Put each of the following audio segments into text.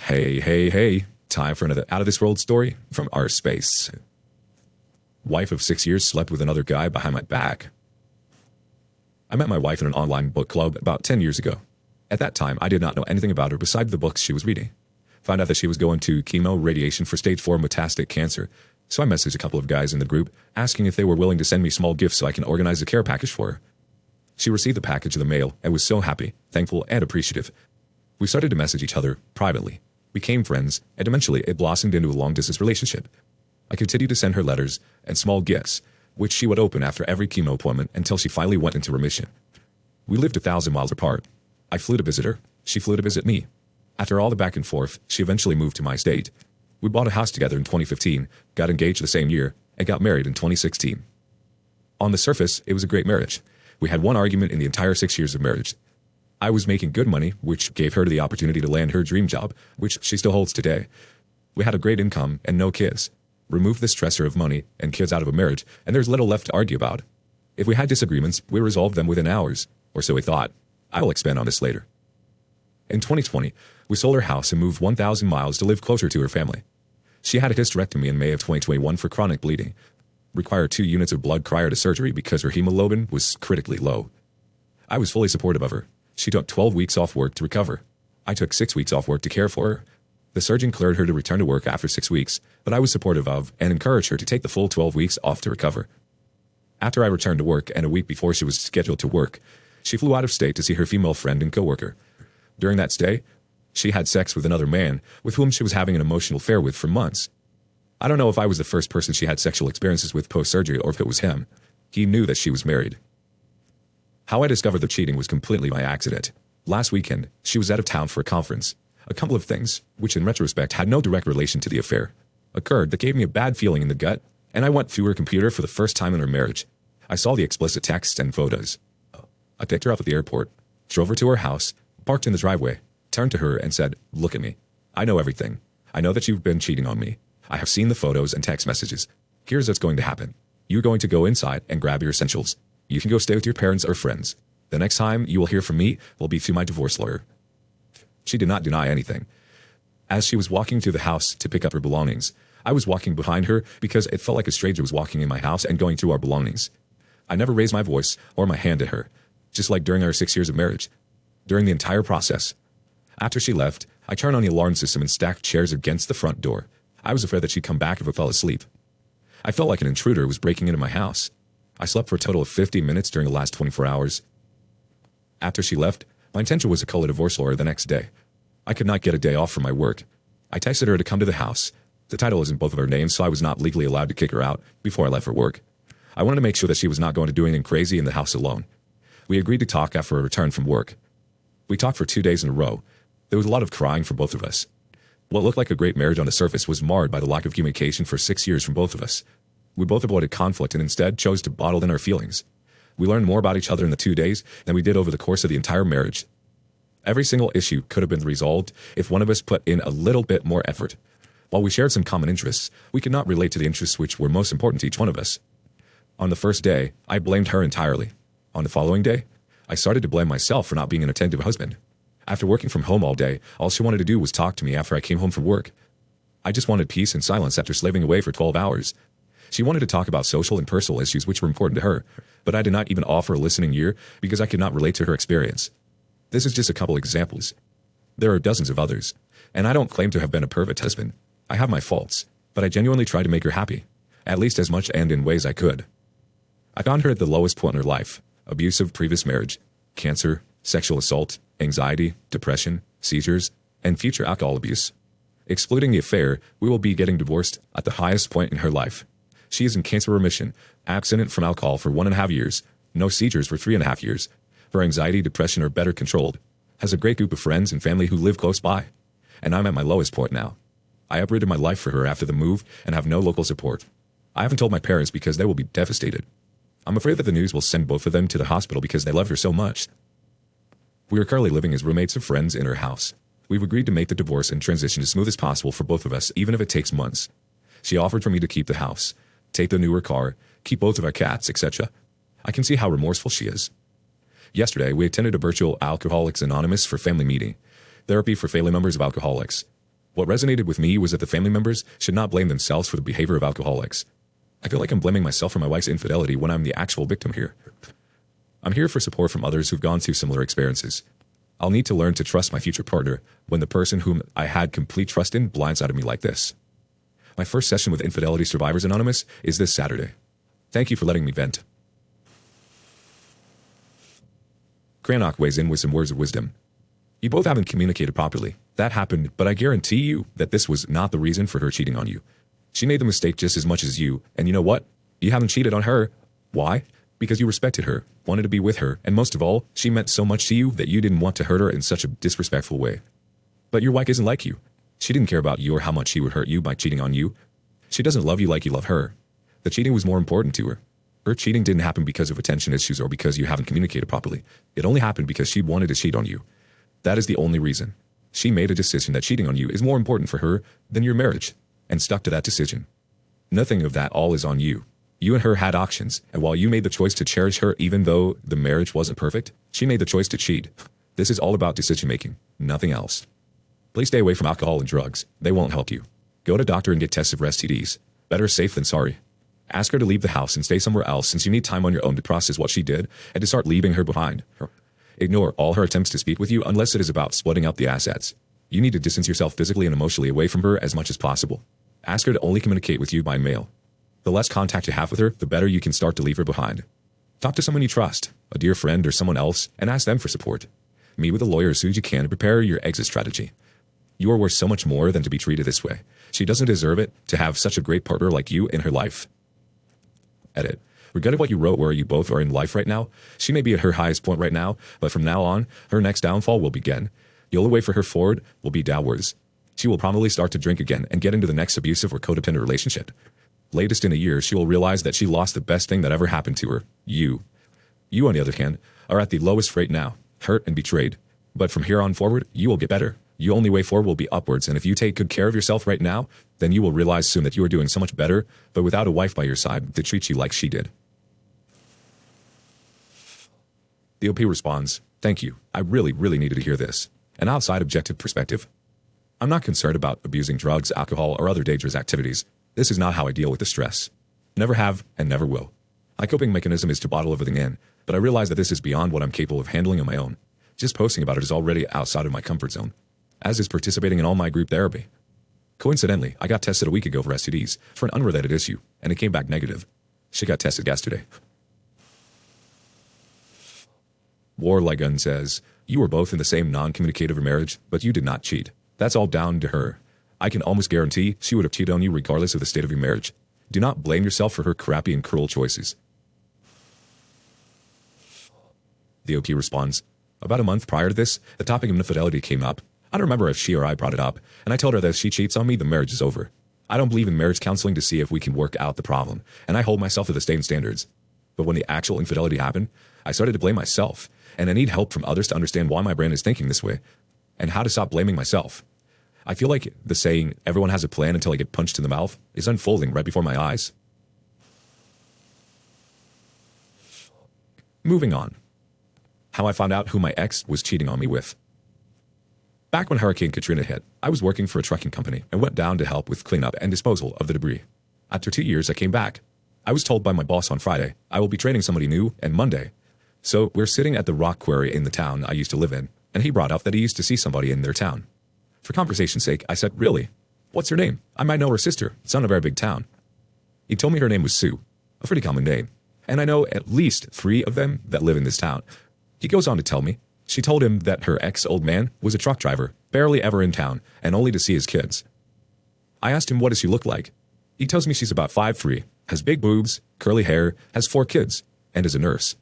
Hey, hey, hey. Time for another out of this world story from our space. Wife of 6 years slept with another guy behind my back. I met my wife in an online book club about 10 years ago. At that time, I did not know anything about her besides the books she was reading. Found out that she was going to chemo radiation for stage 4 metastatic cancer, so I messaged a couple of guys in the group asking if they were willing to send me small gifts so I can organize a care package for her. She received the package in the mail and was so happy, thankful, and appreciative. We started to message each other privately, became friends, and eventually it blossomed into a long-distance relationship. I continued to send her letters and small gifts, which she would open after every chemo appointment until she finally went into remission. We lived 1,000 miles apart. I flew to visit her, she flew to visit me. After all the back and forth, she eventually moved to my state. We bought a house together in 2015, got engaged the same year, and got married in 2016. On the surface, it was a great marriage. We had one argument in the entire 6 years of marriage. I was making good money, which gave her the opportunity to land her dream job, which she still holds today. We had a great income and no kids. Remove the stressor of money and kids out of a marriage, and there's little left to argue about. If we had disagreements, we resolved them within hours, or so we thought. I will expand on this later. In 2020, we sold her house and moved 1,000 miles to live closer to her family. She had a hysterectomy in May of 2021 for chronic bleeding. Required 2 units of blood prior to surgery because her hemoglobin was critically low. I was fully supportive of her. She took 12 weeks off work to recover. I took 6 weeks off work to care for her. The surgeon cleared her to return to work after 6 weeks, but I was supportive of and encouraged her to take the full 12 weeks off to recover. After I returned to work and a week before she was scheduled to work, she flew out of state to see her female friend and coworker. During that stay, she had sex with another man with whom she was having an emotional affair with for months. I don't know if I was the first person she had sexual experiences with post-surgery or if it was him. He knew that she was married. How I discovered the cheating was completely by accident. Last weekend, she was out of town for a conference. A couple of things, which in retrospect had no direct relation to the affair, occurred that gave me a bad feeling in the gut, and I went through her computer for the first time in her marriage. I saw the explicit texts and photos. I picked her up at the airport, drove her to her house, parked in the driveway, turned to her and said, "Look at me. I know everything. I know that you've been cheating on me. I have seen the photos and text messages. Here's what's going to happen. You're going to go inside and grab your essentials. You can go stay with your parents or friends. The next time you will hear from me will be through my divorce lawyer." She did not deny anything. As she was walking through the house to pick up her belongings, I was walking behind her because it felt like a stranger was walking in my house and going through our belongings. I never raised my voice or my hand at her, just like during our 6 years of marriage. During the entire process. After she left, I turned on the alarm system and stacked chairs against the front door. I was afraid that she'd come back if I fell asleep. I felt like an intruder was breaking into my house. I slept for a total of 50 minutes during the last 24 hours. After she left, my intention was to call a divorce lawyer the next day. I could not get a day off from my work. I texted her to come to the house. The title is in both of our names, so I was not legally allowed to kick her out before I left for work. I wanted to make sure that she was not going to do anything crazy in the house alone. We agreed to talk after a return from work. We talked for 2 days in a row. There was a lot of crying from both of us. What looked like a great marriage on the surface was marred by the lack of communication for 6 years from both of us. We both avoided conflict and instead chose to bottle in our feelings. We learned more about each other in the 2 days than we did over the course of the entire marriage. Every single issue could have been resolved if one of us put in a little bit more effort. While we shared some common interests, we could not relate to the interests which were most important to each one of us. On the first day, I blamed her entirely. On the following day, I started to blame myself for not being an attentive husband. After working from home all day, all she wanted to do was talk to me after I came home from work. I just wanted peace and silence after slaving away for 12 hours. She wanted to talk about social and personal issues which were important to her, but I did not even offer a listening ear because I could not relate to her experience. This is just a couple examples. There are dozens of others, and I don't claim to have been a perfect husband. I have my faults, but I genuinely tried to make her happy, at least as much and in ways I could. I found her at the lowest point in her life: abusive previous marriage, cancer, sexual assault, anxiety, depression, seizures, and future alcohol abuse. Excluding the affair, we will be getting divorced at the highest point in her life. She is in cancer remission, abstinent from alcohol for 1.5 years, no seizures for 3.5 years. Her anxiety, depression are better controlled, has a great group of friends and family who live close by. And I'm at my lowest point now. I uprooted my life for her after the move and have no local support. I haven't told my parents because they will be devastated. I'm afraid that the news will send both of them to the hospital because they love her so much. We are currently living as roommates of friends in her house. We've agreed to make the divorce and transition as smooth as possible for both of us, even if it takes months. She offered for me to keep the house, take the newer car, keep both of our cats, etc. I can see how remorseful she is. Yesterday, we attended a virtual Alcoholics Anonymous for family meeting, therapy for family members of alcoholics. What resonated with me was that the family members should not blame themselves for the behavior of alcoholics. I feel like I'm blaming myself for my wife's infidelity when I'm the actual victim here. I'm here for support from others who've gone through similar experiences. I'll need to learn to trust my future partner when the person whom I had complete trust in blindsided me like this. My first session with Infidelity Survivors Anonymous is this Saturday. Thank you for letting me vent. Cranach weighs in with some words of wisdom. You both haven't communicated properly. That happened, but I guarantee you that this was not the reason for her cheating on you. She made the mistake just as much as you, and you know what? You haven't cheated on her. Why? Because you respected her, wanted to be with her, and most of all, she meant so much to you that you didn't want to hurt her in such a disrespectful way. But your wife isn't like you. She didn't care about you or how much she would hurt you by cheating on you. She doesn't love you like you love her. The cheating was more important to her. Her cheating didn't happen because of attention issues or because you haven't communicated properly. It only happened because she wanted to cheat on you. That is the only reason. She made a decision that cheating on you is more important for her than your marriage, and stuck to that decision. Nothing of that all is on you. You and her had options, and while you made the choice to cherish her even though the marriage wasn't perfect, she made the choice to cheat. This is all about decision-making, nothing else. Please stay away from alcohol and drugs. They won't help you. Go to doctor and get tested for STDs. Better safe than sorry. Ask her to leave the house and stay somewhere else since you need time on your own to process what she did and to start leaving her behind. Ignore all her attempts to speak with you unless it is about splitting up the assets. You need to distance yourself physically and emotionally away from her as much as possible. Ask her to only communicate with you by mail. The less contact you have with her, the better you can start to leave her behind. Talk to someone you trust, a dear friend or someone else, and ask them for support. Meet with a lawyer as soon as you can to prepare your exit strategy. You are worth so much more than to be treated this way. She doesn't deserve it to have such a great partner like you in her life. Edit. Regretted what you wrote where you both are in life right now. She may be at her highest point right now, but from now on, her next downfall will begin. The only way for her forward will be downwards. She will probably start to drink again and get into the next abusive or codependent relationship. Latest in a year, she will realize that she lost the best thing that ever happened to her, you. You, on the other hand, are at the lowest rate now, hurt and betrayed. But from here on forward, you will get better. Your only way forward will be upwards, and if you take good care of yourself right now, then you will realize soon that you are doing so much better, but without a wife by your side that treats you like she did. The OP responds, thank you. I really needed to hear this. An outside objective perspective. I'm not concerned about abusing drugs, alcohol, or other dangerous activities. This is not how I deal with the stress. Never have and never will. My coping mechanism is to bottle everything in, but I realize that this is beyond what I'm capable of handling on my own. Just posting about it is already outside of my comfort zone, as is participating in all my group therapy. Coincidentally, I got tested a week ago for STDs for an unrelated issue, and it came back negative. She got tested yesterday. Warligun says, you were both in the same non-communicative marriage, but you did not cheat. That's all down to her. I can almost guarantee she would have cheated on you regardless of the state of your marriage. Do not blame yourself for her crappy and cruel choices. The OP responds, about a month prior to this, the topic of infidelity came up. I don't remember if she or I brought it up, and I told her that if she cheats on me, the marriage is over. I don't believe in marriage counseling to see if we can work out the problem, and I hold myself to the same standards. But when the actual infidelity happened, I started to blame myself, and I need help from others to understand why my brain is thinking this way, and how to stop blaming myself. I feel like the saying, everyone has a plan until I get punched in the mouth, is unfolding right before my eyes. Moving on. How I found out who my ex was cheating on me with. Back when Hurricane Katrina hit, I was working for a trucking company and went down to help with cleanup and disposal of the debris. After 2 years, I came back. I was told by my boss on Friday, I will be training somebody new, and Monday. So we're sitting at the rock quarry in the town I used to live in, and he brought up that he used to see somebody in their town. For conversation's sake, I said, really? What's her name? I might know her sister. It's not a very big town. He told me her name was Sue, a pretty common name, and I know at least 3 of them that live in this town. He goes on to tell me, she told him that her ex-old man was a truck driver, barely ever in town, and only to see his kids. I asked him what does she look like. He tells me she's about 5'3", has big boobs, curly hair, has 4 kids, and is a nurse.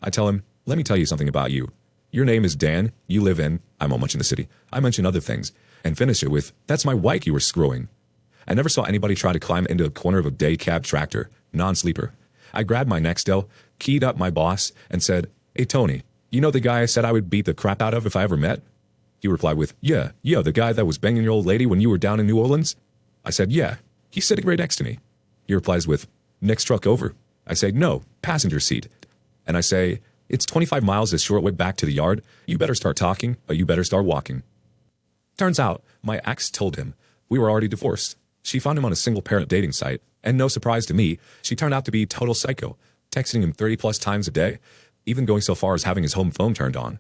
I tell him, let me tell you something about you. Your name is Dan, you live in, I won't mention the city, I mention other things, and finish it with, that's my wife you were screwing. I never saw anybody try to climb into a corner of a day cab tractor, non-sleeper. I grabbed my Nextel, keyed up my boss, and said, hey Tony, you know the guy I said I would beat the crap out of if I ever met? He replied with, yeah, the guy that was banging your old lady when you were down in New Orleans? I said, yeah, he's sitting right next to me. He replies with, next truck over. I say, no, passenger seat. And I say, it's 25 miles this short way back to the yard. You better start talking, or you better start walking. Turns out, my ex told him we were already divorced. She found him on a single-parent dating site, and no surprise to me, she turned out to be total psycho, texting him 30-plus times a day, even going so far as having his home phone turned on.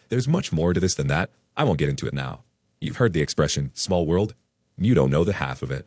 There's much more to this than that. I won't get into it now. You've heard the expression, small world. You don't know the half of it.